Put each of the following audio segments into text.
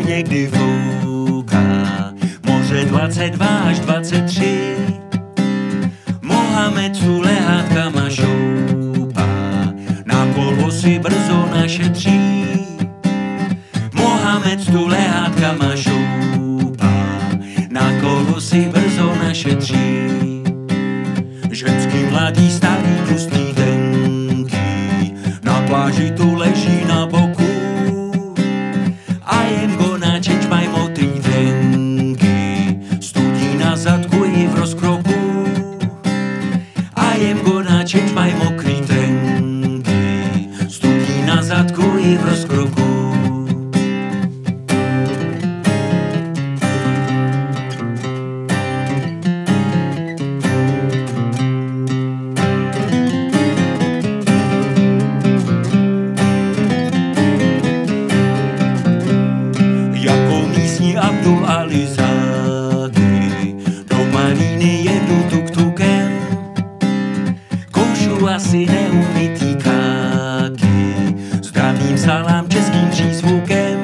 Někdy fouká, moře 22 až 23. Mohamed tu lehátkama šoupá, na kolo si brzo našetří. Mohamed tu lehátkama šoupá, na kolo si brzo našetří. Ženský mladý, starý, tlustý, tenký, na pláži tu leží na boku. I am gonna change my motrý trenky, studí na zadku i v rozkroku. I am gonna change my mokrý trenky, studí na zadku i v rozkroku. Abdul Ali Zady, do Maríny jedu tuk-tukem, koušu asi neumytý káky, zdravím salám českým přízvukem.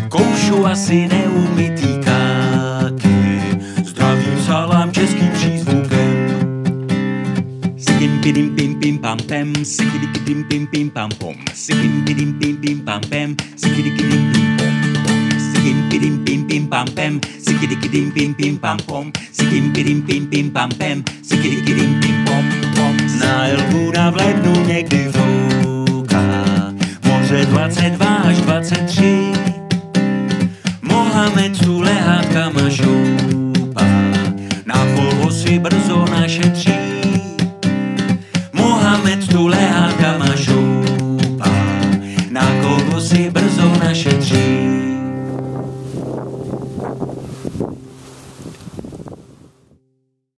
Koušu asi neumytý káky, zdravím salám českým přízvukem. Sikim pidim pim pim pam pem, sikidikidim pim pim pam pom, sikim pidim pim pim pam pem, sikidikidim pim pom. Sikim pidim pim pim pam pem, sikidikidim pim pim pam pom, sikim pidim pim pim pam pem, sikidikidim pim pom pom. Na Elbuna v lednu někdy fouká, moře 22 až 23. Mohamed tu lehátkama šoupá, na kolo si brzo našetří. Mohamed tu lehátkama šoupá, na kolo si brzo našetří.